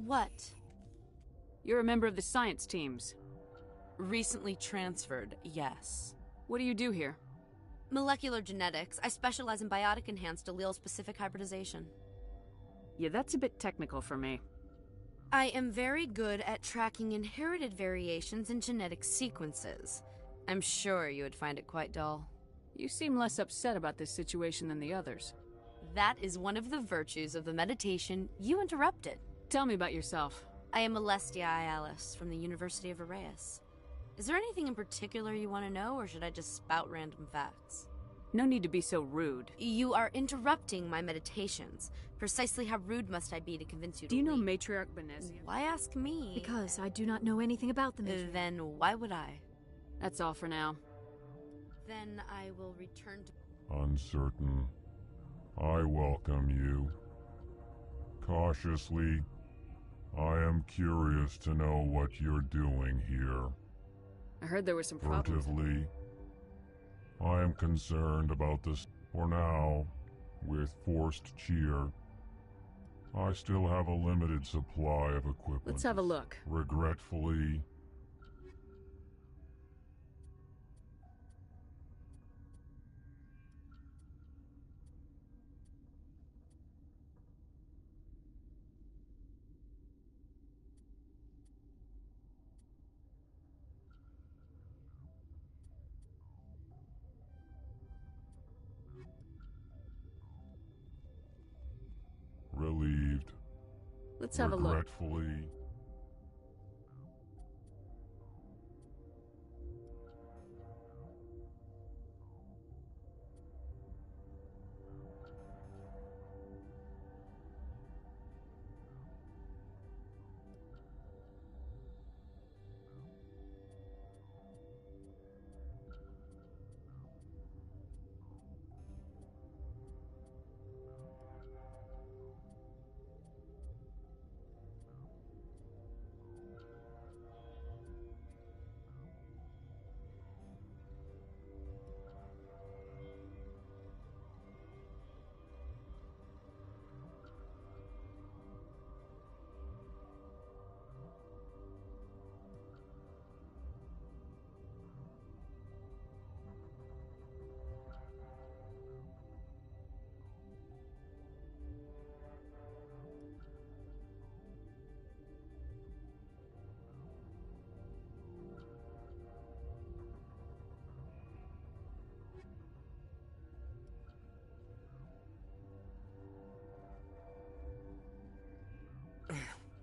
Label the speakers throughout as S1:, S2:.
S1: What?
S2: You're a member of the science teams.
S1: Recently transferred, yes.
S2: What do you do here?
S1: Molecular genetics. I specialize in biotic-enhanced allele-specific hybridization.
S2: Yeah, that's a bit technical for me.
S1: I am very good at tracking inherited variations in genetic sequences. I'm sure you would find it quite dull.
S2: You seem less upset about this situation than the others.
S1: That is one of the virtues of the meditation you interrupted.
S2: Tell me about yourself.
S1: I am Alestia Alice from the University of Arrayas. Is there anything in particular you want to know, or should I just spout random facts?
S2: No need to be so rude.
S1: You are interrupting my meditations. Precisely how rude must I be to convince you to
S2: Do you know
S1: leave?
S2: Matriarch Benezia?
S1: Why ask me?
S3: Because I do not know anything about the Matriarch.
S1: Then why would I?
S2: That's all for now.
S1: Then I will return to...
S4: Uncertain. I welcome you. Cautiously, I am curious to know what you're doing here.
S2: I heard there were some problems.
S4: Furtively, I am concerned about this. For now, with forced cheer, I still have a limited supply of equipment.
S2: Let's have a look.
S4: Regretfully, relieved.
S2: Let's have a look.
S4: Regretfully,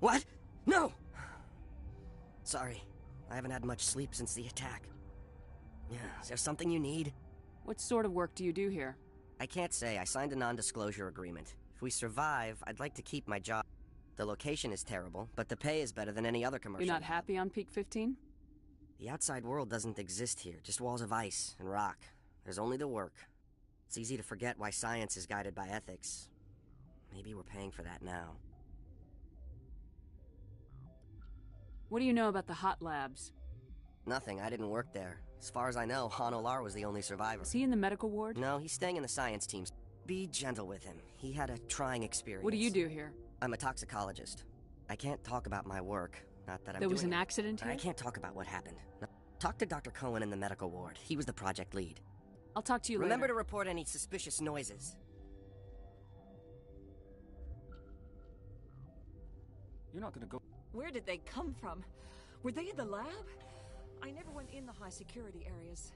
S5: What? No! Sorry, I haven't had much sleep since the attack. Yeah, is there something you need?
S2: What sort of work do you do here?
S5: I can't say. I signed a non-disclosure agreement. If we survive, I'd like to keep my job. The location is terrible, but the pay is better than any other commercial.
S2: You're not happy on Peak 15?
S5: The outside world doesn't exist here, just walls of ice and rock. There's only the work. It's easy to forget why science is guided by ethics. Maybe we're paying for that now.
S2: What do you know about the hot labs?
S5: Nothing, I didn't work there. As far as I know, Han Olar was the only survivor.
S2: Is he in the medical ward?
S5: No, he's staying in the science teams. Be gentle with him. He had a trying experience.
S2: What do you do here?
S5: I'm a toxicologist. I can't talk about my work. Not that I'm
S2: There was
S5: doing
S2: an
S5: it.
S2: accident here?
S5: I can't talk about what happened. No. Talk to Dr. Cohen in the medical ward. He was the project lead.
S2: I'll talk to you
S5: Remember
S2: later.
S5: to report any suspicious noises.
S6: You're not gonna go...
S7: Where did they come from? Were they in the lab? I never went in the high security areas.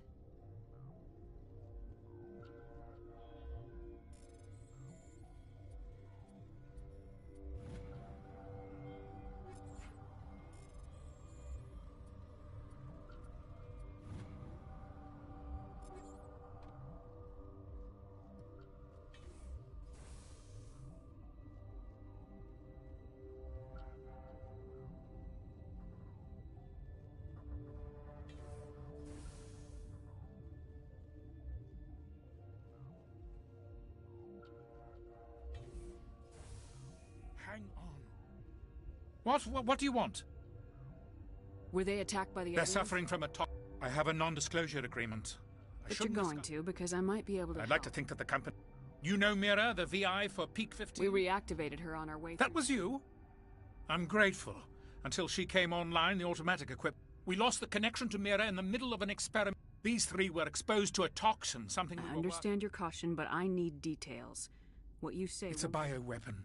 S6: Hang on. What do you want?
S2: Were they attacked by the
S6: They're
S2: aliens?
S6: suffering from a I have a non-disclosure agreement.
S2: But you're going to, because I might be able to
S6: I'd like to
S2: help.
S6: think that the company... You know Mira, the VI for Peak 15?
S2: We reactivated her on our way
S6: That was you? I'm grateful. Until she came online, the automatic equipment. We lost the connection to Mira in the middle of an experiment. These three were exposed to a toxin, something...
S2: I understand your caution, but I need details. What you say...
S6: It's a bioweapon,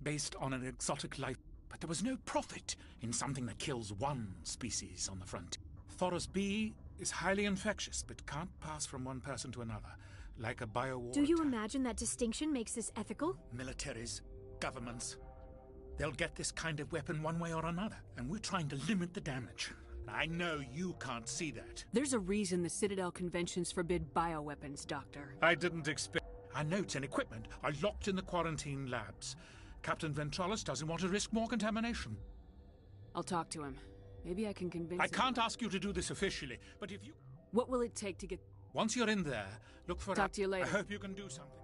S6: based on an exotic life. But there was no profit in something that kills one species on the front. Thoros B is highly infectious, but can't pass from one person to another, like a biowar.
S3: Do you imagine that distinction makes this ethical?
S6: Militaries, governments, they'll get this kind of weapon one way or another, and we're trying to limit the damage. I know you can't see that.
S2: There's a reason the Citadel conventions forbid bioweapons, Doctor.
S6: I didn't expect... Our notes and equipment are locked in the quarantine labs. Captain Ventralis doesn't want to risk more contamination.
S2: I'll talk to him. Maybe I can convince
S6: I
S2: him.
S6: can't ask you to do this officially, but if you...
S2: What will it take to get...
S6: Once you're in there, look for...
S2: Talk to you later.
S6: I hope you can do something.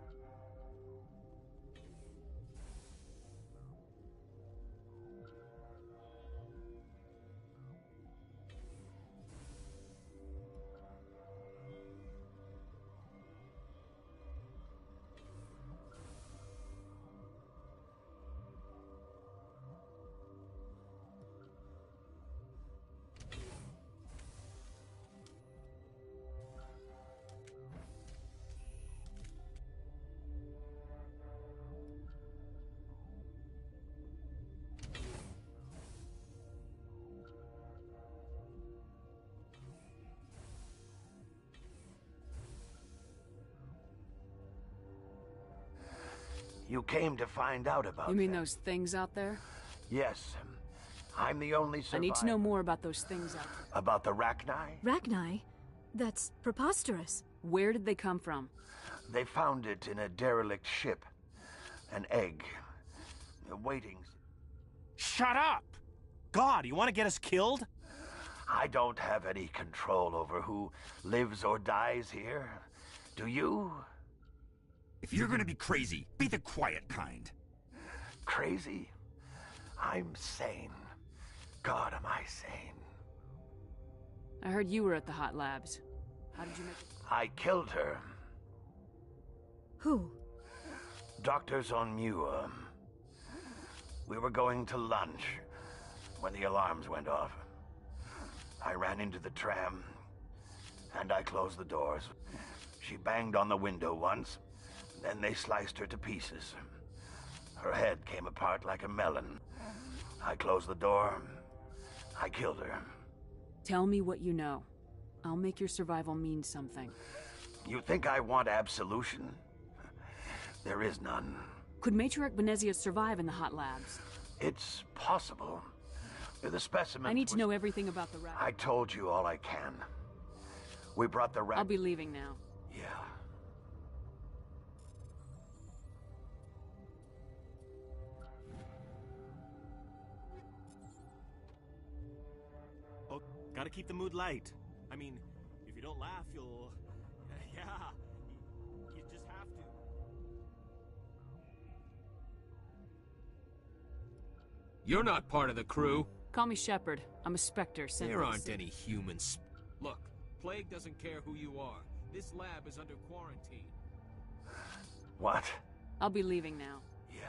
S8: You came to find out about
S2: You mean
S8: them.
S2: those things out there?
S8: Yes. I'm the only survivor.
S2: I need to know more about those things out there.
S8: About the Rachni?
S3: Rachni? That's preposterous.
S2: Where did they come from?
S8: They found it in a derelict ship. An egg. Waiting.
S9: Shut up! God, you want to get us killed?
S8: I don't have any control over who lives or dies here. Do you?
S9: If you're gonna be crazy, be the quiet kind.
S8: Crazy? I'm sane. God, am I sane.
S2: I heard you were at the hot labs. How did you make it?
S8: I killed her.
S3: Who?
S8: Doctors on Muir. We were going to lunch when the alarms went off. I ran into the tram, and I closed the doors. She banged on the window once, then they sliced her to pieces. Her head came apart like a melon. I closed the door. I killed her.
S2: Tell me what you know. I'll make your survival mean something.
S8: You think I want absolution? There is none.
S2: Could Matriarch Benezia survive in the hot labs?
S8: It's possible. The specimen.
S2: I need to know everything about the rat.
S8: I told you all I can. We brought the rat.
S2: I'll be leaving now.
S8: Yeah.
S9: Oh, gotta keep the mood light. I mean, if you don't laugh, you'll... Yeah, you just have to.
S10: You're not part of the crew.
S2: Call me Shepard. I'm a Spectre sent
S10: There
S2: from the
S10: aren't
S2: city.
S10: any humans. Look, Plague doesn't care who you are. This lab is under quarantine.
S8: What?
S2: I'll be leaving now.
S8: Yeah.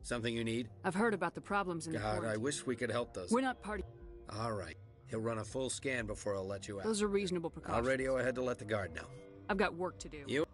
S11: Something you need?
S2: I've heard about the problems in the
S11: God, I
S2: quarantine.
S11: wish we could help those.
S2: We're not party.
S11: All right. He'll run a full scan before I'll let you out.
S2: Those are reasonable
S11: I'll
S2: precautions.
S11: radio ahead to let the guard know.
S2: I've got work to do.
S11: You?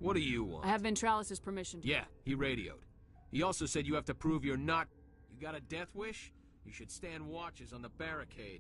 S10: What do you want?
S2: I have Ventralis' permission to...
S10: Yeah, he radioed. He also said you have to prove you're not... You got a death wish? You should stand watches on the barricade.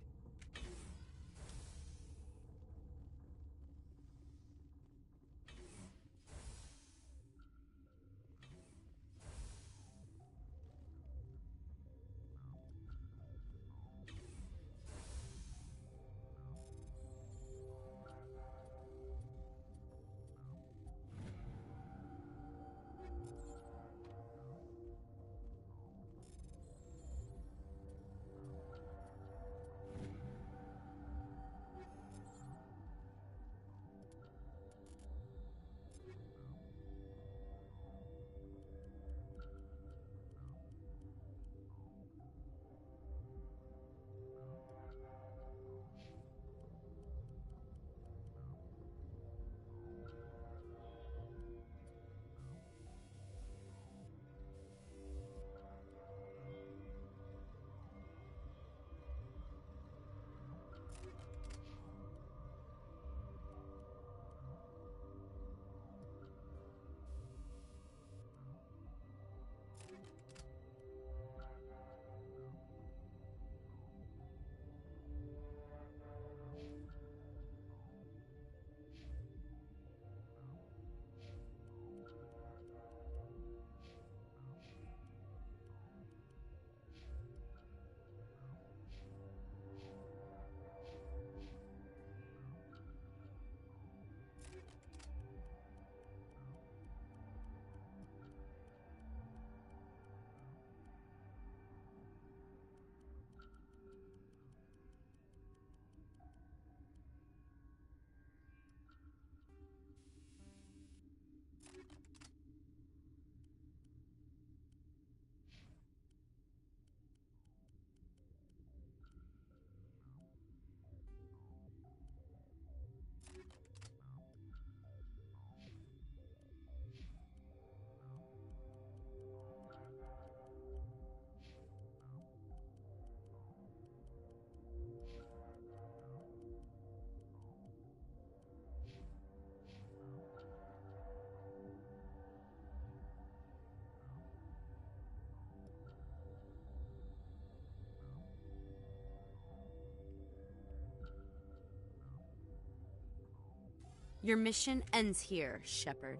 S1: Your mission ends here, Shepard.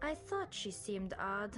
S12: I thought she seemed odd.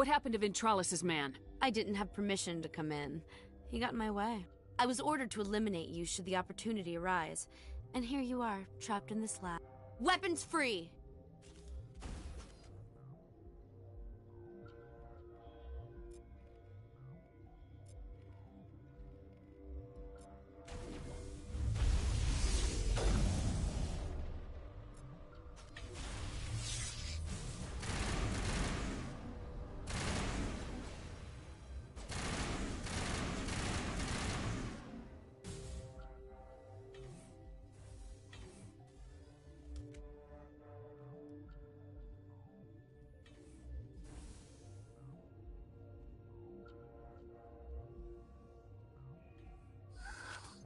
S2: What happened to Ventralis's man?
S1: I didn't have permission to come in. He got in my way. I was ordered to eliminate you should the opportunity arise. And here you are, trapped in this lab. Weapons free!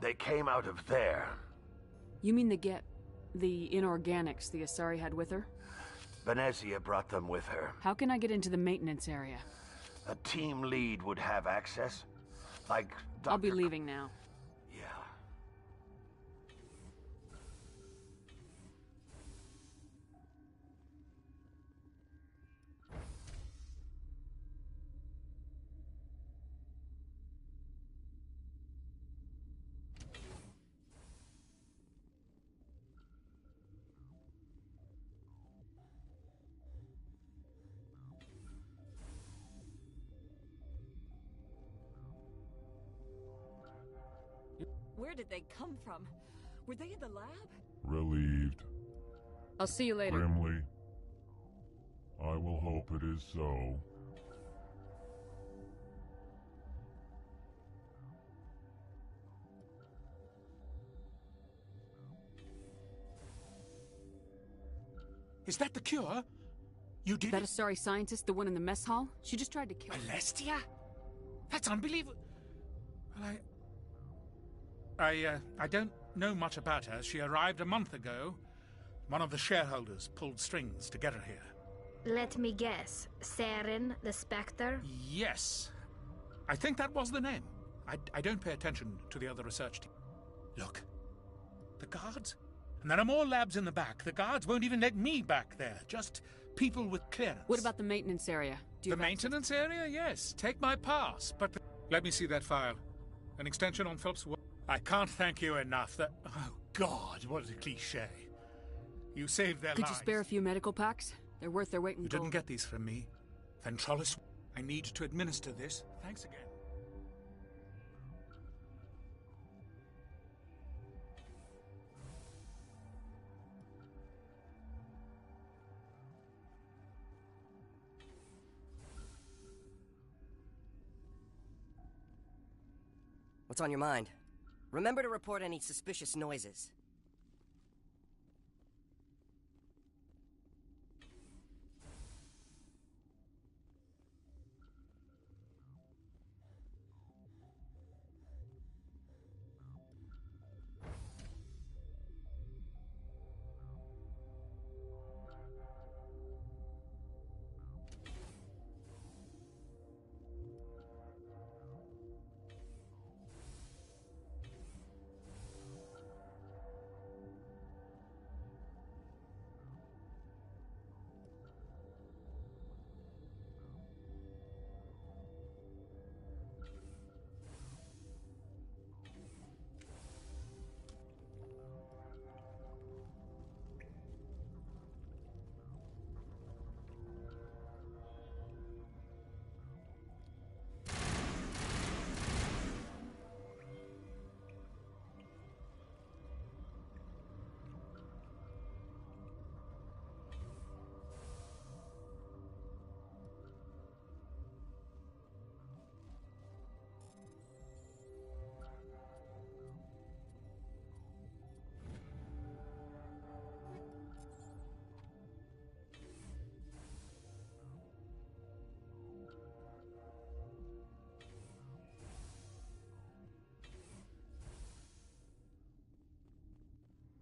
S8: They came out of there.
S2: You mean the inorganics the Asari had with her?
S8: Venezia brought them with her.
S2: How can I get into the maintenance area?
S8: A team lead would have access. Like Dr.
S2: I'll be leaving now.
S8: Yeah.
S7: Where did they come from? Were they in the lab?
S4: Relieved.
S2: I'll see you later.
S4: Grimly. I will hope it is so.
S6: Is that the cure? You did
S2: That
S6: it?
S2: Asari scientist, the one in the mess hall? She just tried to kill me.
S6: Alestia? That's unbelievable. Well, I don't know much about her. She arrived a month ago. One of the shareholders pulled strings to get her here.
S12: Let me guess. Saren, the Spectre?
S6: Yes. I think that was the name. I don't pay attention to the other research team. Look. The guards? And there are more labs in the back. The guards won't even let me back there. Just people with clearance.
S2: What about the maintenance area?
S6: The maintenance area? Yes. Take my pass. But let me see that file. An extension on Phillips' work. I can't thank you enough. Oh, God, what a cliche. You saved their lives.
S2: Could you spare a few medical packs? They're worth their weight in
S6: You
S2: gold.
S6: didn't get these from me. Ventralis, I need to administer this. Thanks again.
S5: What's on your mind? Remember to report any suspicious noises.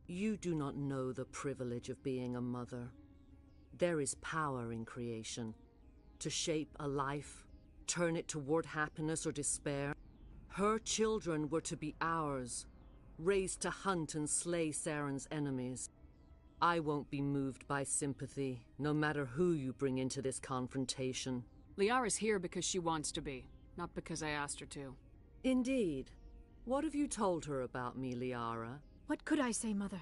S13: You do not know the privilege of being a mother. There is power in creation. To shape a life, turn it toward happiness or despair. Her children were to be ours, raised to hunt and slay Saren's enemies. I won't be moved by sympathy, no matter who you bring into this confrontation.
S2: Liara's here because she wants to be, not because I asked her to.
S13: Indeed. What have you told her about me, Liara?
S3: What could I say, Mother?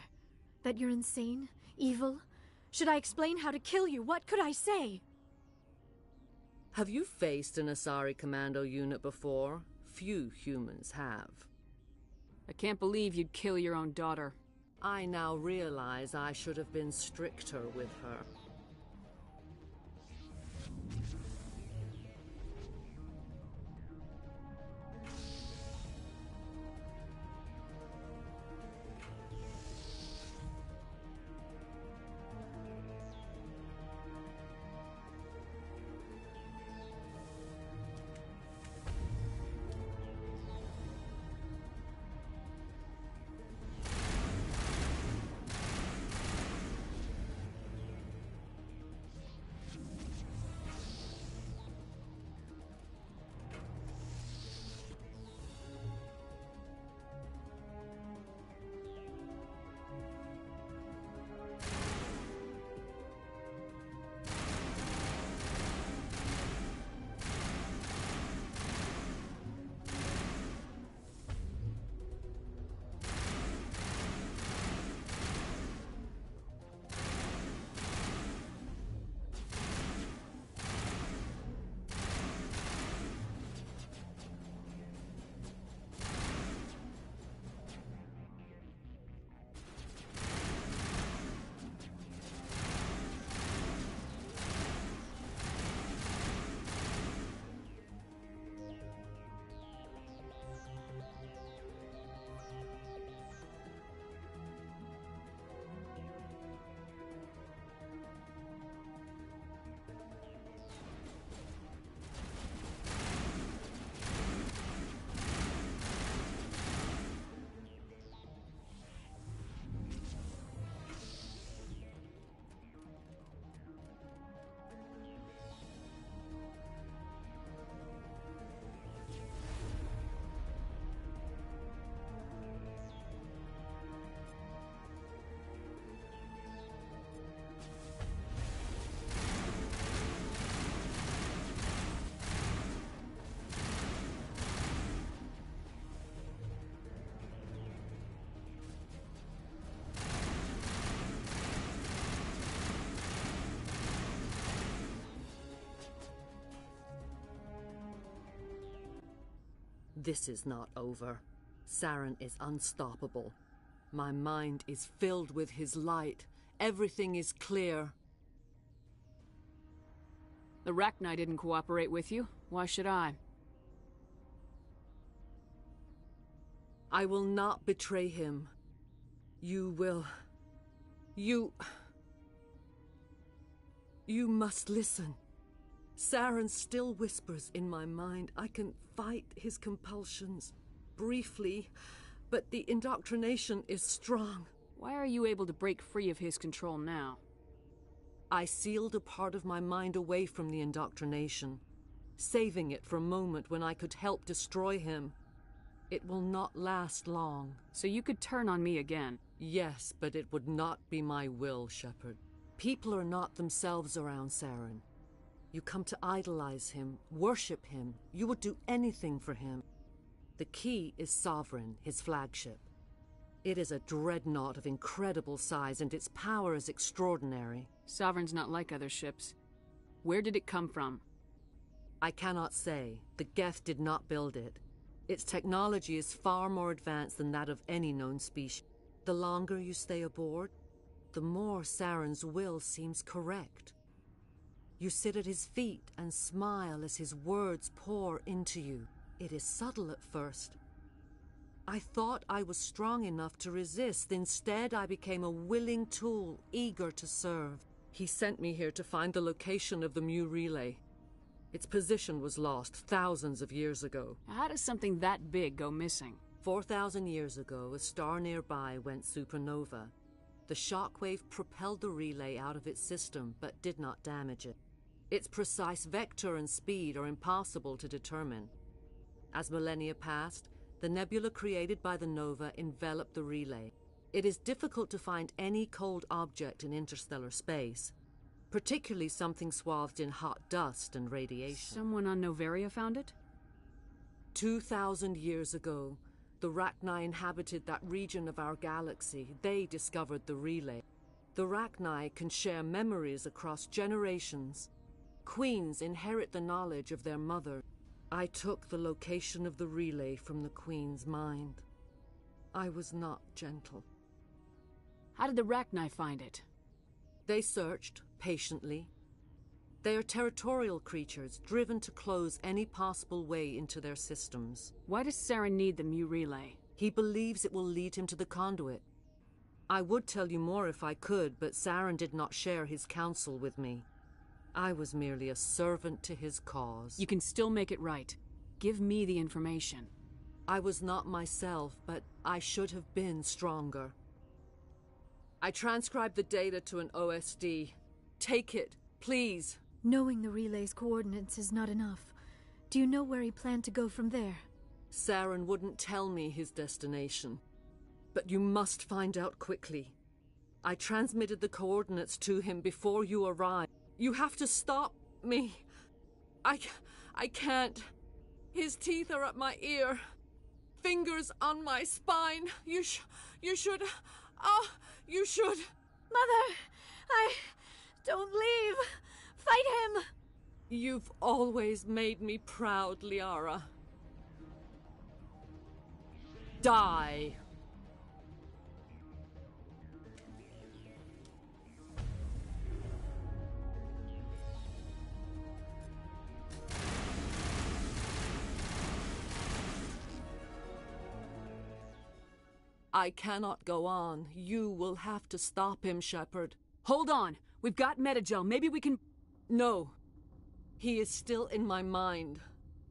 S3: That you're insane? Evil? Should I explain how to kill you? What could I say?
S13: Have you faced an Asari commando unit before? Few humans have.
S2: I can't believe you'd kill your own daughter.
S13: I now realize I should have been stricter with her. This is not over. Saren is unstoppable. My mind is filled with his light. Everything is clear.
S2: The Rachni didn't cooperate with you. Why should I?
S13: I will not betray him. You will... You must listen. Saren still whispers in my mind. I can fight his compulsions. Briefly, but the indoctrination is strong.
S2: Why are you able to break free of his control now?
S13: I sealed a part of my mind away from the indoctrination, saving it for a moment when I could help destroy him. It will not last long.
S2: So you could turn on me again?
S13: Yes, but it would not be my will, Shepard. People are not themselves around Saren. You come to idolize him, worship him. You would do anything for him. The key is Sovereign, his flagship. It is a dreadnought of incredible size, and its power is extraordinary.
S2: Sovereign's not like other ships. Where did it come from?
S13: I cannot say. The Geth did not build it. Its technology is far more advanced than that of any known species. The longer you stay aboard, the more Saren's will seems correct. You sit at his feet and smile as his words pour into you. It is subtle at first. I thought I was strong enough to resist. Instead, I became a willing tool, eager to serve. He sent me here to find the location of the Mu relay. Its position was lost thousands of years ago.
S2: How does something that big go missing?
S13: 4,000 years ago, a star nearby went supernova. The shockwave propelled the relay out of its system, but did not damage it. Its precise vector and speed are impossible to determine. As millennia passed, the nebula created by the nova enveloped the relay. It is difficult to find any cold object in interstellar space. particularly something swathed in hot dust and radiation.
S2: Someone on Noveria found it?
S13: 2,000 years ago, the Rachni inhabited that region of our galaxy. They discovered the relay. The Rachni can share memories across generations. Queens inherit the knowledge of their mother. I took the location of the relay from the Queen's mind. I was not gentle.
S2: How did the Rachni find it?
S13: They searched, patiently. They are territorial creatures, driven to close any possible way into their systems.
S2: Why does Saren need the Mu relay?
S13: He believes it will lead him to the conduit. I would tell you more if I could, but Saren did not share his counsel with me. I was merely a servant to his cause.
S2: You can still make it right. Give me the information.
S13: I was not myself, but I should have been stronger. I transcribed the data to an OSD. Take it, please.
S3: Knowing the relay's coordinates is not enough. Do you know where he planned to go from there?
S13: Saren wouldn't tell me his destination. But you must find out quickly. I transmitted the coordinates to him before you arrived. You have to stop me. I can't. His teeth are at my ear. Fingers on my spine. You should. You should.
S3: Mother, don't leave. Fight him.
S13: You've always made me proud, Liara. Die. I cannot go on. You will have to stop him, Shepard.
S2: Hold on. We've got Metagel. Maybe we can...
S13: No. He is still in my mind.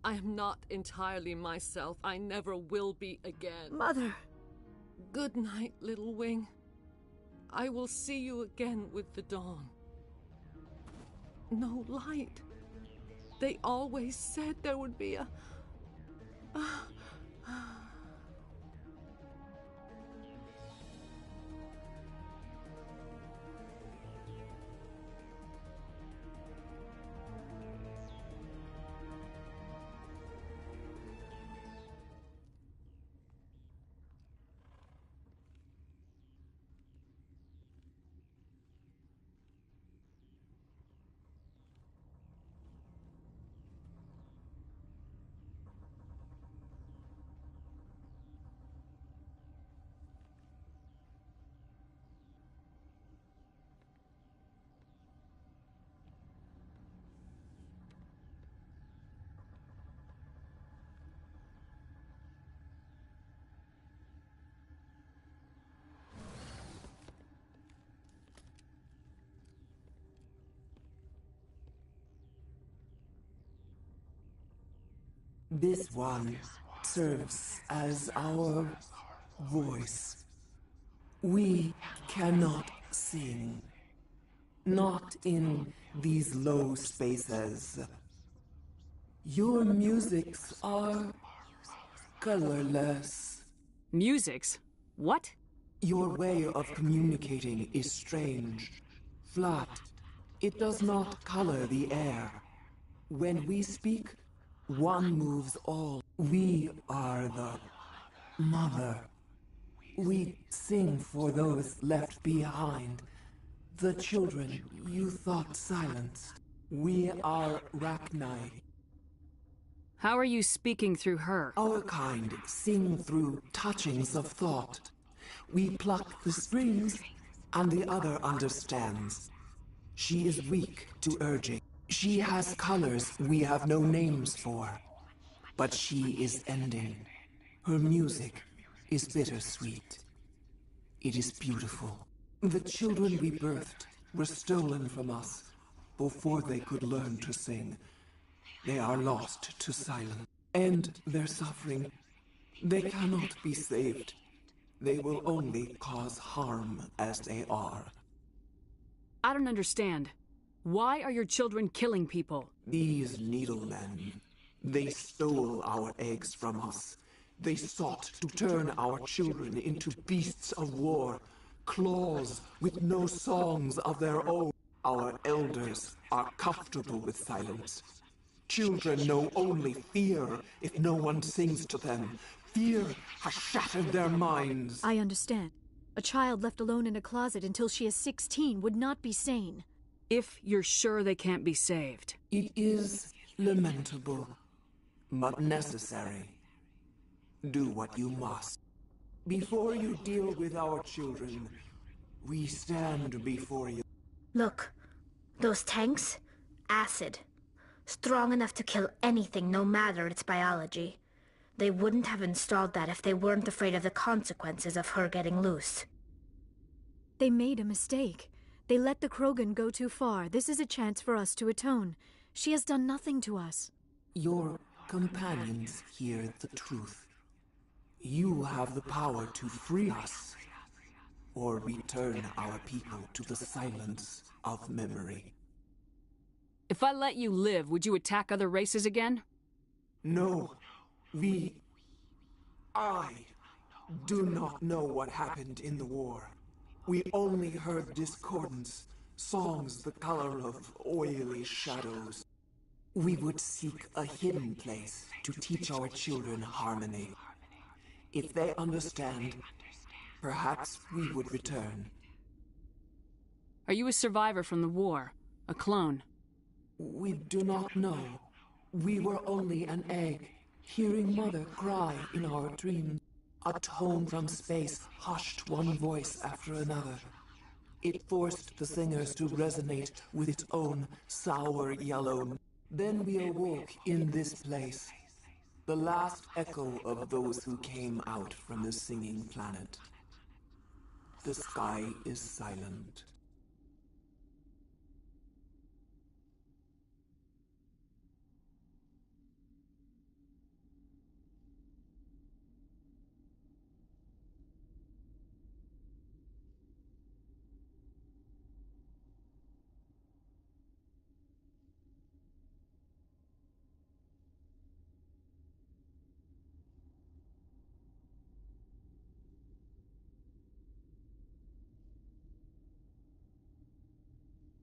S13: I am not entirely myself. I never will be again.
S3: Mother.
S13: Good night, little wing. I will see you again with the dawn. No light. They always said there would be a...
S14: This one serves as our voice. We cannot sing. Not in these low spaces. Your musics are colorless.
S2: Musics? What?
S14: Your way of communicating is strange. Flat. It does not color the air. When we speak, one moves all. We are the mother. We sing for those left behind. The children you thought silenced. We are Rachni.
S2: How are you speaking through her?
S14: Our kind sing through touchings of thought. We pluck the strings, and the other understands. She is weak to urging. She has colors we have no names for. But she is ending. Her music is bittersweet. It is beautiful. The children we birthed were stolen from us before they could learn to sing. They are lost to silence. And their suffering, they cannot be saved. They will only cause harm as they are.
S2: I don't understand. Why are your children killing people?
S14: These needlemen, they stole our eggs from us. They sought to turn our children into beasts of war, claws with no songs of their own. Our elders are comfortable with silence. Children know only fear if no one sings to them. Fear has shattered their minds.
S3: I understand. A child left alone in a closet until she is 16 would not be sane.
S2: If you're sure they can't be saved.
S14: It is lamentable, but necessary. Do what you must. Before you deal with our children, we stand before you.
S12: Look, those tanks? Acid. Strong enough to kill anything, no matter its biology. They wouldn't have installed that if they weren't afraid of the consequences of her getting loose.
S3: They made a mistake. They let the Krogan go too far. This is a chance for us to atone. She has done nothing to us.
S14: Your companions hear the truth. You have the power to free us, or return our people to the silence of memory.
S2: If I let you live, would you attack other races again?
S14: No. I do not know what happened in the war. We only heard discordance, songs the color of oily shadows. We would seek a hidden place to teach our children harmony. If they understand, perhaps we would return.
S2: Are you a survivor from the war? A clone?
S14: We do not know. We were only an egg, hearing Mother cry in our dreams. A tone from space hushed one voice after another. It forced the singers to resonate with its own sour yellow. Then we awoke in this place, the last echo of those who came out from the singing planet. The sky is silent.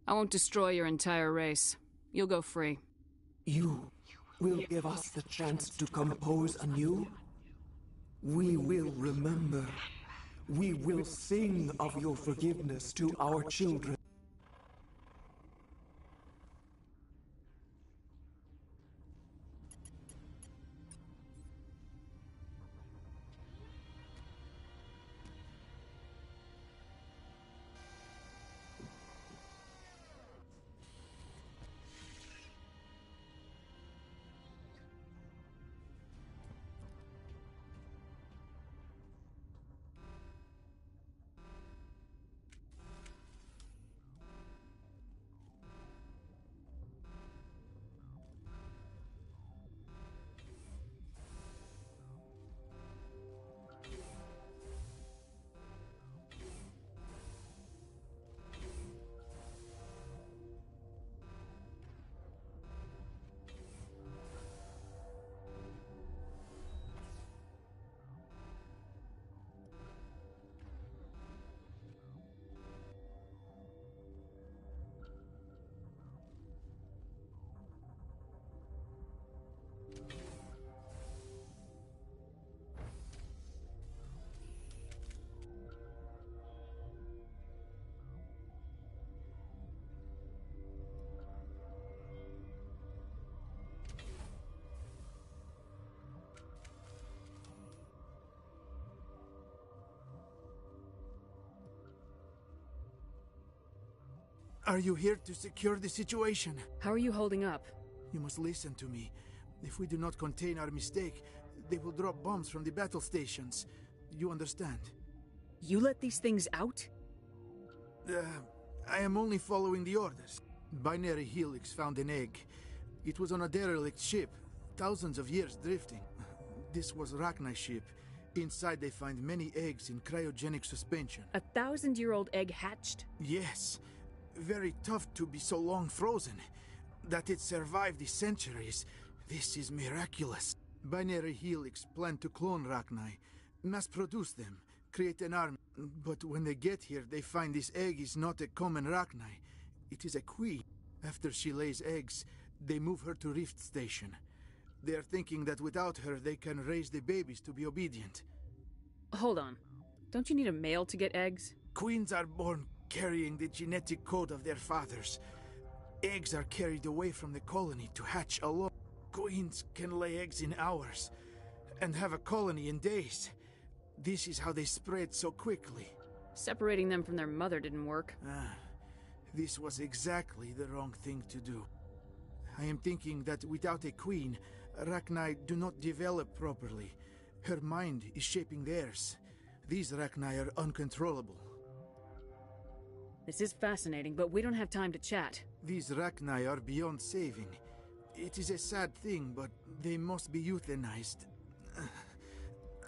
S2: I won't destroy your entire race. You'll go free.
S14: You will give us the chance to compose anew? We will remember. We will sing of your forgiveness to our children.
S15: Are you here to secure the situation?
S2: How are you holding up?
S15: You must listen to me. If we do not contain our mistake, they will drop bombs from the battle stations. You understand?
S2: You let these things out?
S15: I am only following the orders. Binary Helix found an egg. It was on a derelict ship, thousands of years drifting. This was Rachni's ship. Inside they find many eggs in cryogenic suspension.
S2: 1,000-year-old egg hatched?
S15: Yes. Very tough to be so long frozen. That it survived the centuries, this is miraculous. Binary Helix planned to clone Rachni, mass-produce them, create an army. But when they get here, they find this egg is not a common Rachni. It is a queen. After she lays eggs, they move her to Rift Station. They are thinking that without her, they can raise the babies to be obedient.
S2: Hold on. Don't you need a male to get eggs?
S15: Queens are born carrying the genetic code of their fathers. Eggs are carried away from the colony to hatch alone. Queens can lay eggs in hours and have a colony in days. This is how they spread so quickly.
S2: Separating them from their mother didn't work.
S15: This was exactly the wrong thing to do. I am thinking that without a queen, Rachni do not develop properly. Her mind is shaping theirs. These Rachni are uncontrollable.
S2: This is fascinating, but we don't have time to chat.
S15: These Rachni are beyond saving. It is a sad thing, but they must be euthanized.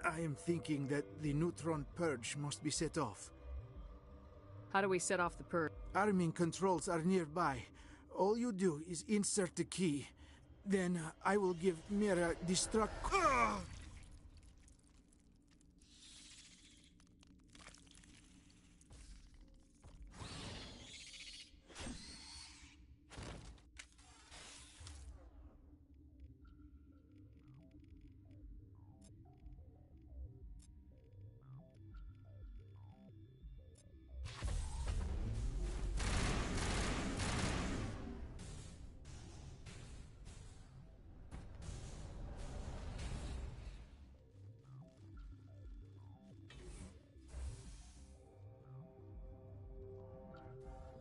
S15: I am thinking that the neutron purge must be set off.
S2: How do we set off the purge?
S15: Arming controls are nearby. All you do is insert the key. Then I will give Mira destruct...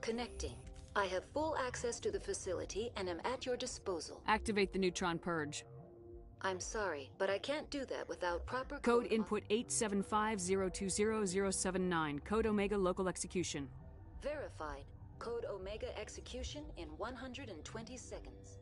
S16: Connecting. I have full access to the facility and am at your disposal.
S2: Activate the neutron purge.
S16: I'm sorry, but I can't do that without proper
S2: Code input 875020079. Code Omega local execution.
S16: Verified. Code Omega execution in 120 seconds.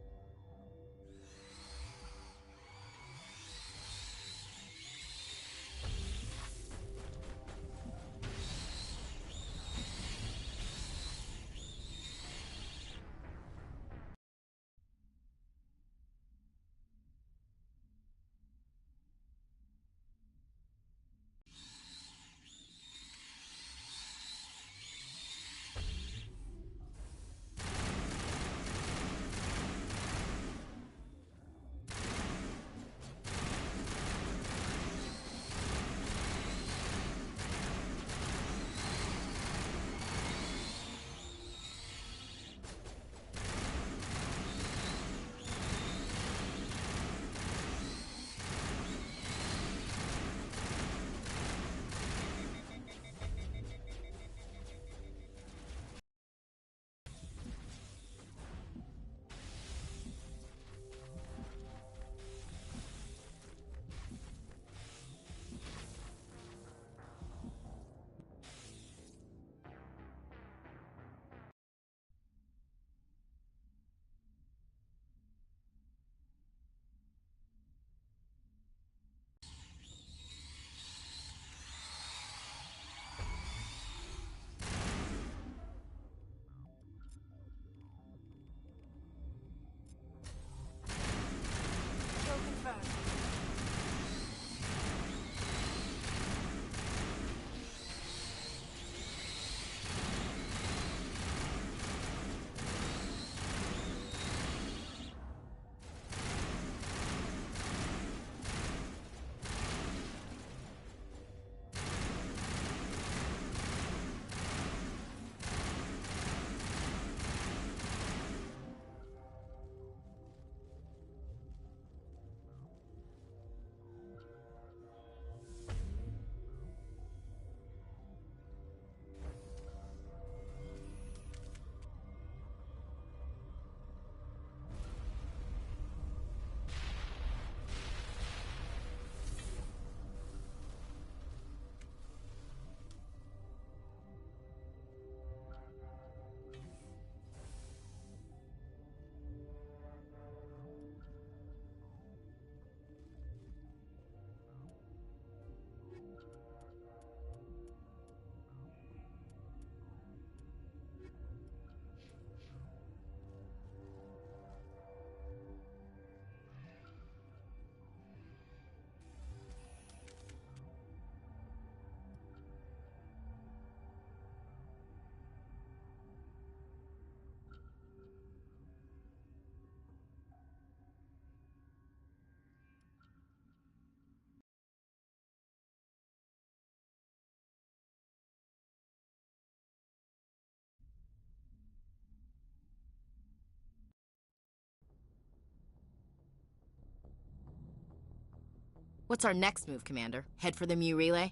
S17: What's our next move, Commander? Head for the Mu relay?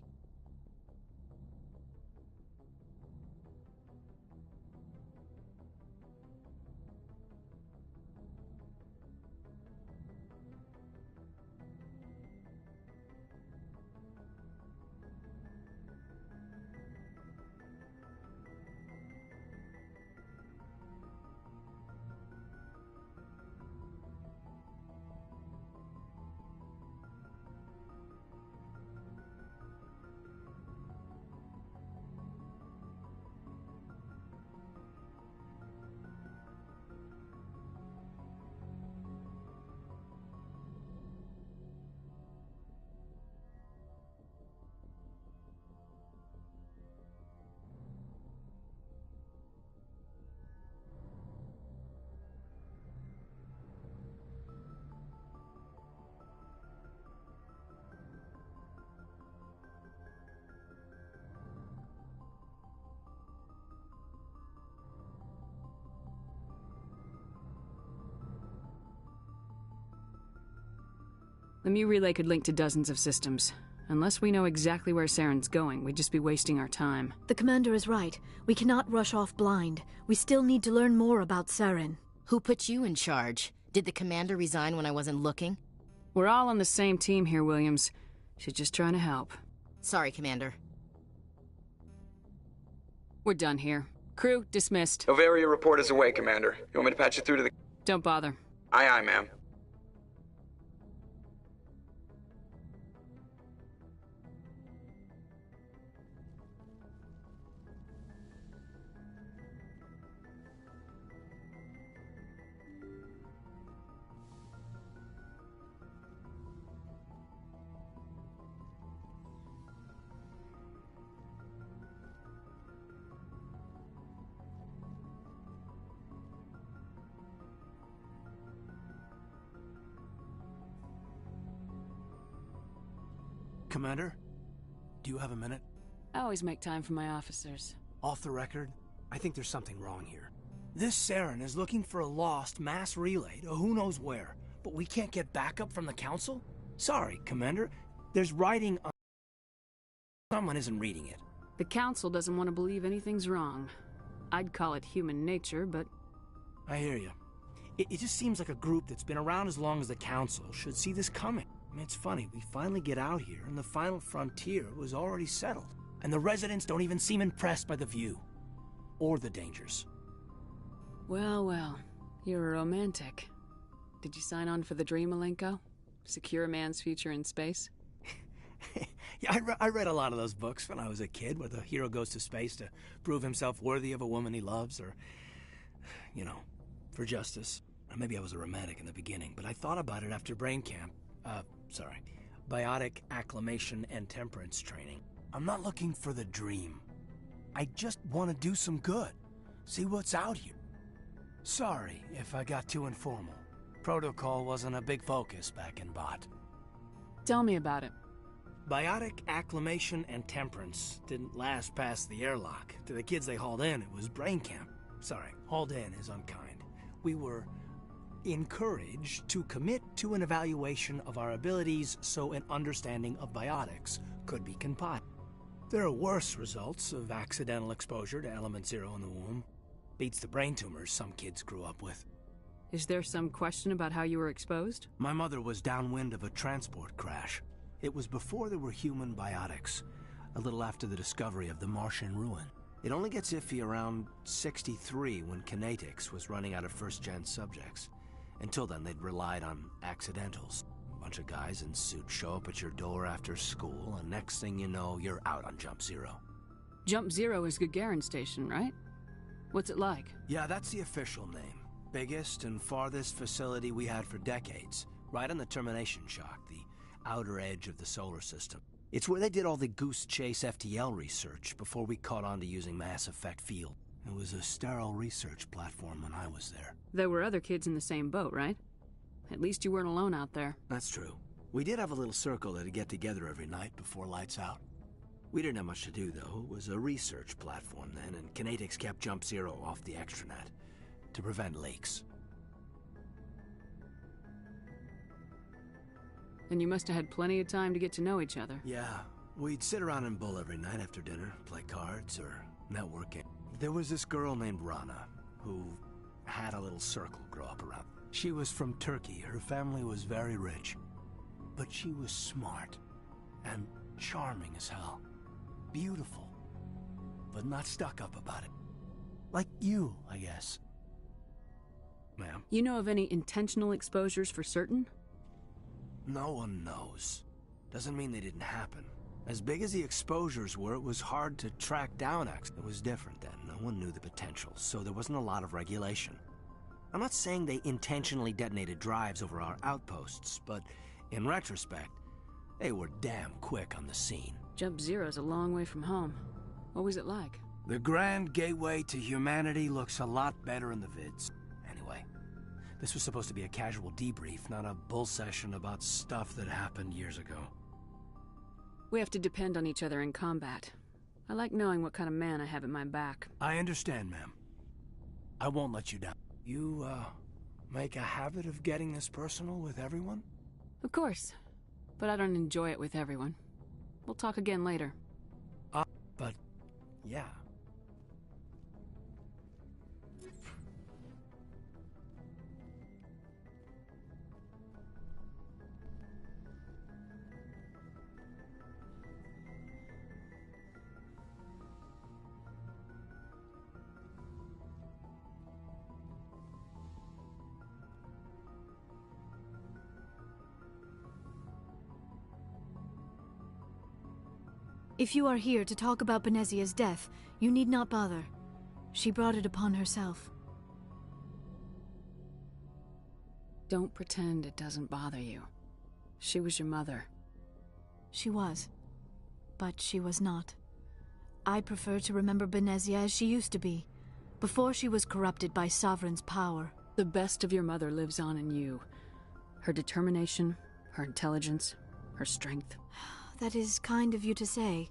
S2: The Mu relay could link to dozens of systems. Unless we know exactly where Saren's going, we'd just be wasting our time.
S3: The commander is right. We cannot rush off blind. We still need to learn more about Saren.
S17: Who put you in charge? Did the commander resign when I wasn't looking?
S2: We're all on the same team here, Williams. She's just trying to help.
S17: Sorry, Commander.
S2: We're done here. Crew, dismissed.
S18: Novaria report is away, Commander. You want me to patch you through to the...
S2: Don't bother.
S18: Aye, aye, ma'am.
S19: Commander, do you have a minute?
S2: I always make time for my officers.
S19: Off the record, I think there's something wrong here. This Saren is looking for a lost mass relay to who knows where, but we can't get backup from the Council? Sorry, Commander. There's writing on... Someone isn't reading it.
S2: The Council doesn't want to believe anything's wrong. I'd call it human nature, but...
S19: I hear you. It just seems like a group that's been around as long as the Council should see this coming. I mean, it's funny, we finally get out here, and the final frontier was already settled. And the residents don't even seem impressed by the view. Or the dangers.
S2: Well, well. You're a romantic. Did you sign on for the dream, Malenko? Secure a man's future in space?
S19: Yeah, I read a lot of those books when I was a kid, where the hero goes to space to prove himself worthy of a woman he loves, or, you know, for justice. Or maybe I was a romantic in the beginning, but I thought about it after brain camp. Biotic acclimation and temperance training. I'm not looking for the dream. I just want to do some good. See what's out here. Sorry if I got too informal. Protocol wasn't a big focus back in Bot.
S2: Tell me about it.
S19: Biotic acclimation and temperance didn't last past the airlock. To the kids they hauled in, it was brain camp. Sorry, hauled in is unkind. We were encouraged to commit to an evaluation of our abilities so an understanding of biotics could be compiled. There are worse results of accidental exposure to Element Zero in the womb. Beats the brain tumors some kids grew up with.
S2: Is there some question about how you were exposed?
S19: My mother was downwind of a transport crash. It was before there were human biotics, a little after the discovery of the Martian ruin. It only gets iffy around 63 when Kinetics was running out of first-gen subjects. Until then, they'd relied on accidentals. A bunch of guys in suits show up at your door after school, and next thing you know, you're out on Jump Zero.
S2: Jump Zero is Gagarin Station, right? What's it like?
S19: Yeah, that's the official name. Biggest and farthest facility we had for decades. Right on the termination shock, the outer edge of the solar system. It's where they did all the Goose Chase FTL research before we caught on to using Mass Effect Field. It was a sterile research platform when I was there.
S2: There were other kids in the same boat, right? At least you weren't alone out there.
S19: That's true. We did have a little circle that'd get together every night before lights out. We didn't have much to do, though. It was a research platform then, and Kinetics kept Jump Zero off the extranet to prevent leaks.
S2: Then you must have had plenty of time to get to know each other.
S19: Yeah, we'd sit around and bowl every night after dinner, play cards or networking. There was this girl named Rana, who had a little circle grow up around. She was from Turkey. Her family was very rich. But she was smart and charming as hell. Beautiful, but not stuck up about it. Like you, I guess. Ma'am?
S2: You know of any intentional exposures for certain?
S19: No one knows. Doesn't mean they didn't happen. As big as the exposures were, it was hard to track down accidents. It was different then. No one knew the potential, so there wasn't a lot of regulation. I'm not saying they intentionally detonated drives over our outposts, but in retrospect, they were damn quick on the scene.
S2: Jump Zero's a long way from home. What was it like?
S19: The grand gateway to humanity looks a lot better in the vids. Anyway, this was supposed to be a casual debrief, not a bull session about stuff that happened years ago.
S2: We have to depend on each other in combat. I like knowing what kind of man I have at my back.
S19: I understand, ma'am. I won't let you down. You, make a habit of getting this personal with everyone?
S2: Of course. But I don't enjoy it with everyone. We'll talk again later.
S19: But, yeah.
S3: If you are here to talk about Benezia's death, you need not bother. She brought it upon herself.
S2: Don't pretend it doesn't bother you. She was your mother.
S3: She was. But she was not. I prefer to remember Benezia as she used to be, before she was corrupted by Sovereign's power.
S2: The best of your mother lives on in you. Her determination, her intelligence, her strength.
S3: That is kind of you to say.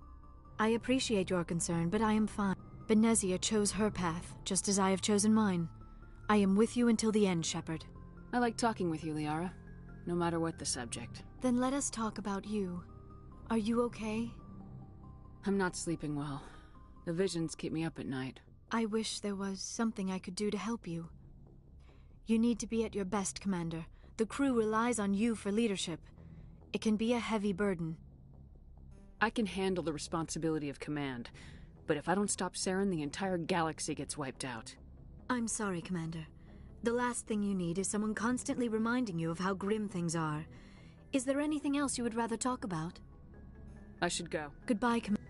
S3: I appreciate your concern, but I am fine. Benezia chose her path, just as I have chosen mine. I am with you until the end, Shepard.
S2: I like talking with you, Liara, no matter what the subject.
S3: Then let us talk about you. Are you okay?
S2: I'm not sleeping well. The visions keep me up at night.
S3: I wish there was something I could do to help you. You need to be at your best, Commander. The crew relies on you for leadership. It can be a heavy burden.
S2: I can handle the responsibility of command, but if I don't stop Saren, the entire galaxy gets wiped out.
S3: I'm sorry, Commander. The last thing you need is someone constantly reminding you of how grim things are. Is there anything else you would rather talk about?
S2: I should go.
S3: Goodbye, Commander.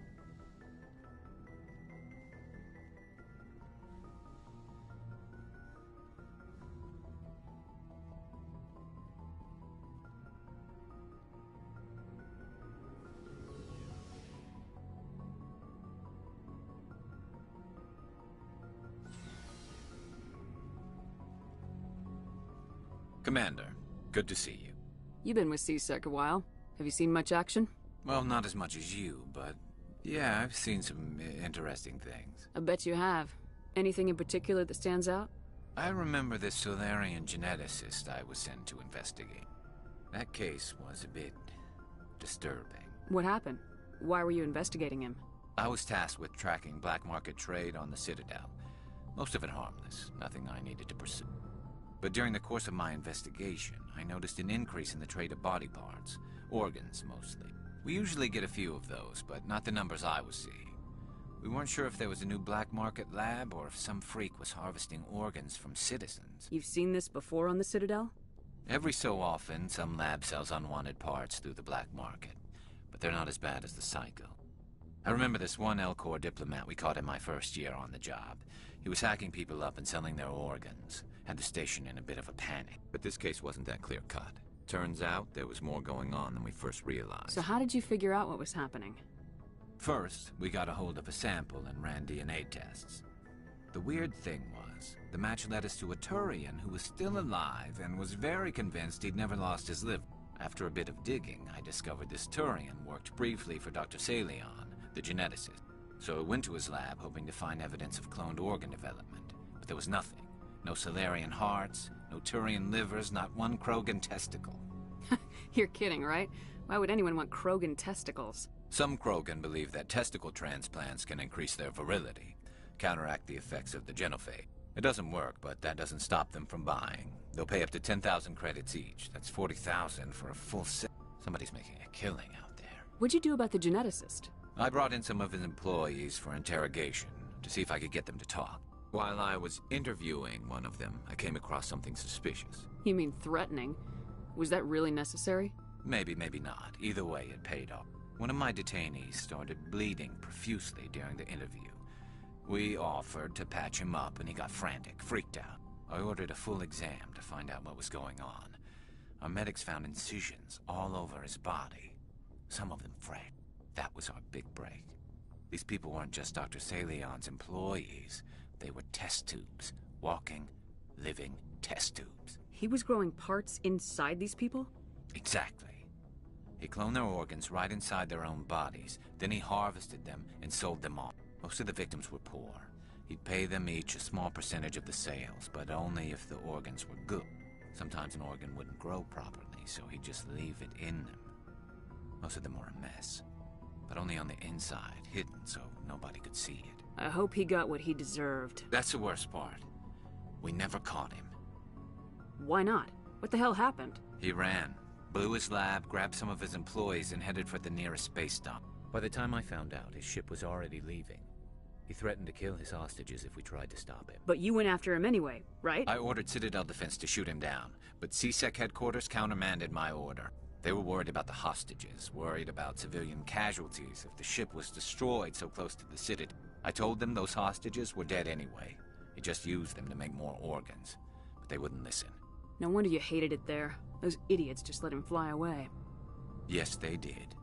S20: Commander, good to see you.
S2: You've been with C-Sec a while. Have you seen much action?
S20: Well, not as much as you, but yeah, I've seen some interesting things.
S2: I bet you have. Anything in particular that stands out?
S20: I remember this Solarian geneticist I was sent to investigate. That case was a bit disturbing.
S2: What happened? Why were you investigating him?
S20: I was tasked with tracking black market trade on the Citadel. Most of it harmless, nothing I needed to pursue. But during the course of my investigation, I noticed an increase in the trade of body parts, organs mostly. We usually get a few of those, but not the numbers I was seeing. We weren't sure if there was a new black market lab or if some freak was harvesting organs from citizens.
S2: You've seen this before on the Citadel?
S20: Every so often, some lab sells unwanted parts through the black market, but they're not as bad as the Psycho. I remember this one Elcor diplomat we caught in my first year on the job. He was hacking people up and selling their organs. Had the station in a bit of a panic. But this case wasn't that clear-cut. Turns out there was more going on than we first realized.
S2: So how did you figure out what was happening?
S20: First, we got a hold of a sample and ran DNA tests. The weird thing was, the match led us to a Turian who was still alive and was very convinced he'd never lost his liver. After a bit of digging, I discovered this Turian worked briefly for Dr. Salion, the geneticist. So I went to his lab hoping to find evidence of cloned organ development, but there was nothing. No Solarian hearts, no Turian livers, not one Krogan testicle.
S2: You're kidding, right? Why would anyone want Krogan testicles?
S20: Some Krogan believe that testicle transplants can increase their virility, counteract the effects of the genophage. It doesn't work, but that doesn't stop them from buying. They'll pay up to 10,000 credits each. That's 40,000 for a full set. Somebody's making a killing out there.
S2: What'd you do about the geneticist?
S20: I brought in some of his employees for interrogation to see if I could get them to talk. While I was interviewing one of them, I came across something suspicious.
S2: You mean threatening? Was that really necessary?
S20: Maybe, maybe not. Either way, it paid off. One of my detainees started bleeding profusely during the interview. We offered to patch him up, and he got frantic, freaked out. I ordered a full exam to find out what was going on. Our medics found incisions all over his body, some of them fresh. That was our big break. These people weren't just Dr. Salion's employees. They were test tubes. Walking, living test tubes.
S2: He was growing parts inside these people?
S20: Exactly. He cloned their organs right inside their own bodies. Then he harvested them and sold them off. Most of the victims were poor. He'd pay them each a small percentage of the sales, but only if the organs were good. Sometimes an organ wouldn't grow properly, so he'd just leave it in them. Most of them were a mess, but only on the inside, hidden so nobody could see it.
S2: I hope he got what he deserved.
S20: That's the worst part. We never caught him.
S2: Why not? What the hell happened?
S20: He ran, blew his lab, grabbed some of his employees, and headed for the nearest space dock. By the time I found out, his ship was already leaving. He threatened to kill his hostages if we tried to stop him.
S2: But you went after him anyway, right?
S20: I ordered Citadel Defense to shoot him down, but CSEC headquarters countermanded my order. They were worried about the hostages, worried about civilian casualties if the ship was destroyed so close to the Citadel. I told them those hostages were dead anyway. He just used them to make more organs. But they wouldn't listen.
S2: No wonder you hated it there. Those idiots just let him fly away.
S20: Yes, they did.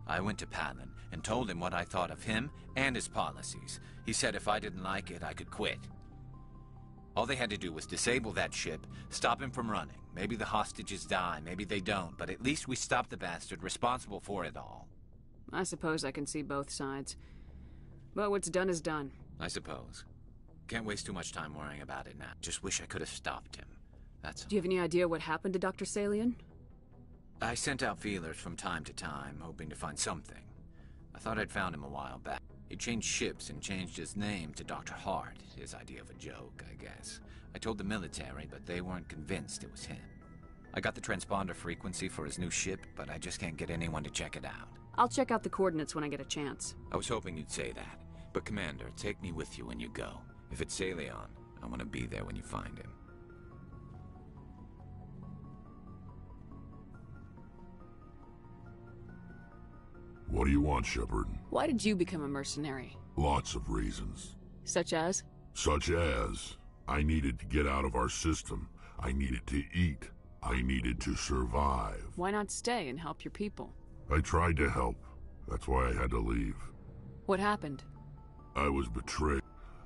S20: I went to Palin and told him what I thought of him and his policies. He said if I didn't like it, I could quit. All they had to do was disable that ship, stop him from running. Maybe the hostages die, maybe they don't, but at least we stopped the bastard responsible for it all.
S2: I suppose I can see both sides. But what's done is done.
S20: I suppose. Can't waste too much time worrying about it now. Just wish I could have stopped him. That's all.
S2: Do you have any idea what happened to Dr. Salion?
S20: I sent out feelers from time to time, hoping to find something. I thought I'd found him a while back. He changed ships and changed his name to Dr. Hart, his idea of a joke, I guess. I told the military, but they weren't convinced it was him. I got the transponder frequency for his new ship, but I just can't get anyone to check it out.
S2: I'll check out the coordinates when I get a chance.
S20: I was hoping you'd say that. But Commander, take me with you when you go. If it's Salion, I want to be there when you find him.
S4: What do you want, Shepard?
S2: Why did you become a mercenary?
S4: Lots of reasons.
S2: Such as?
S4: Such as, I needed to get out of our system. I needed to eat. I needed to survive.
S2: Why not stay and help your people?
S4: I tried to help. That's why I had to leave.
S2: What happened?
S4: I was betrayed.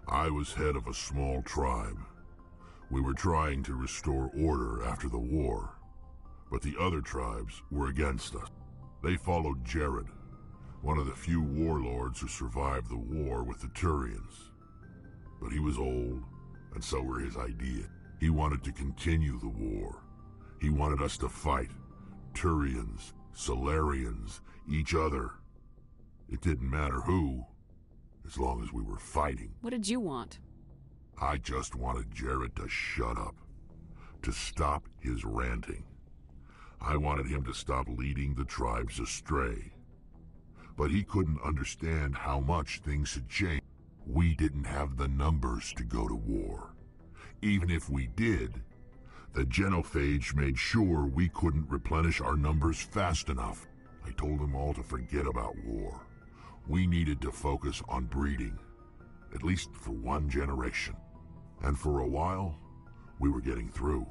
S4: I was head of a small tribe. We were trying to restore order after the war, but the other tribes were against us. They followed Jared, one of the few warlords who survived the war with the Turians. But he was old, and so were his ideas. He wanted to continue the war. He wanted us to fight. Turians, Solarians, each other. It didn't matter who, as long as we were fighting.
S2: What did you want?
S4: I just wanted Jared to shut up, to stop his ranting. I wanted him to stop leading the tribes astray. But he couldn't understand how much things had changed. We didn't have the numbers to go to war. Even if we did, the genophage made sure we couldn't replenish our numbers fast enough. I told them all to forget about war. We needed to focus on breeding, at least for one generation. And for a while, we were getting through.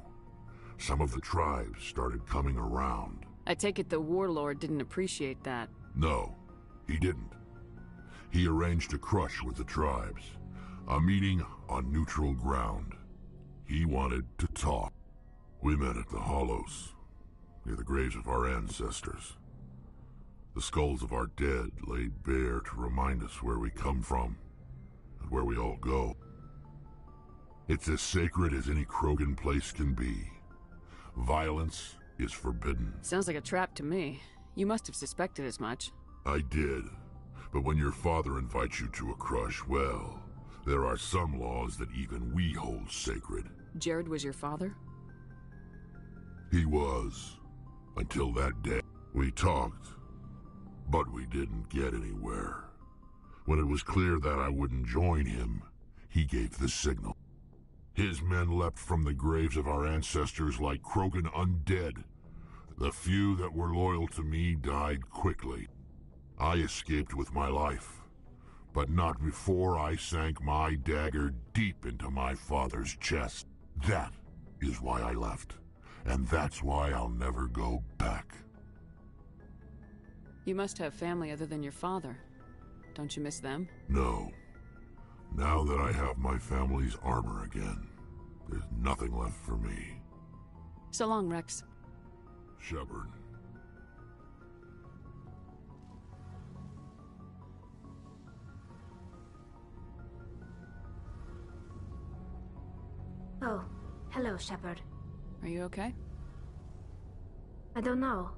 S4: Some of the tribes started coming around.
S2: I take it the warlord didn't appreciate that.
S4: No, he didn't. He arranged a crush with the tribes, a meeting on neutral ground. He wanted to talk. We met at the Hollows, near the graves of our ancestors. The skulls of our dead laid bare to remind us where we come from, and where we all go. It's as sacred as any Krogan place can be. Violence is forbidden.
S2: Sounds like a trap to me. You must have suspected as much.
S4: I did. But when your father invites you to a crush, well, there are some laws that even we hold sacred.
S2: Jared was your father?
S4: He was. Until that day. We talked, but we didn't get anywhere. When it was clear that I wouldn't join him, he gave the signal. His men leapt from the graves of our ancestors like Krogan undead. The few that were loyal to me died quickly. I escaped with my life, but not before I sank my dagger deep into my father's chest. That is why I left, and that's why I'll never go back.
S2: You must have family other than your father. Don't you miss them?
S4: No. Now that I have my family's armor again, there's nothing left for me.
S2: So long, Rex.
S4: Shepard.
S12: Oh, hello, Shepard.
S2: Are you okay?
S12: I don't know.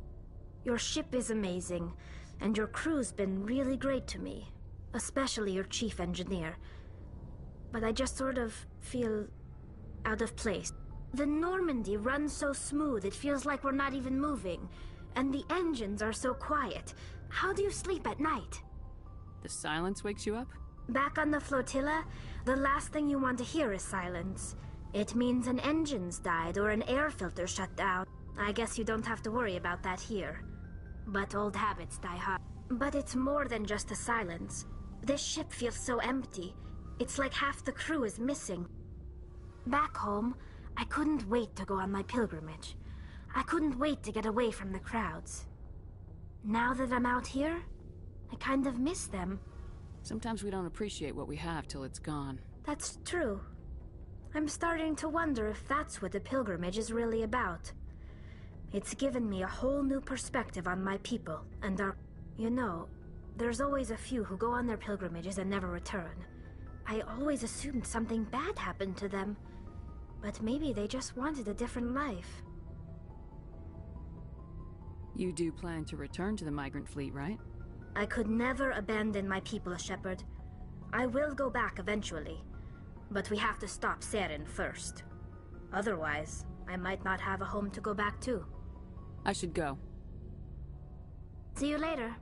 S12: Your ship is amazing, and your crew's been really great to me. Especially your chief engineer. But I just sort of feel out of place. The Normandy runs so smooth it feels like we're not even moving. And the engines are so quiet. How do you sleep at night?
S2: The silence wakes you up?
S12: Back on the flotilla, the last thing you want to hear is silence. It means an engine's died or an air filter shut down. I guess you don't have to worry about that here. But old habits die hard. But it's more than just the silence. This ship feels so empty. It's like half the crew is missing. Back home, I couldn't wait to go on my pilgrimage. I couldn't wait to get away from the crowds. Now that I'm out here, I kind of miss them.
S2: Sometimes we don't appreciate what we have till it's gone.
S12: That's true. I'm starting to wonder if that's what the pilgrimage is really about. It's given me a whole new perspective on my people and our... You know, there's always a few who go on their pilgrimages and never return. I always assumed something bad happened to them. But maybe they just wanted a different life.
S2: You do plan to return to the migrant fleet, right?
S12: I could never abandon my people, Shepard. I will go back eventually. But we have to stop Saren first. Otherwise, I might not have a home to go back to.
S2: I should go.
S12: See you later.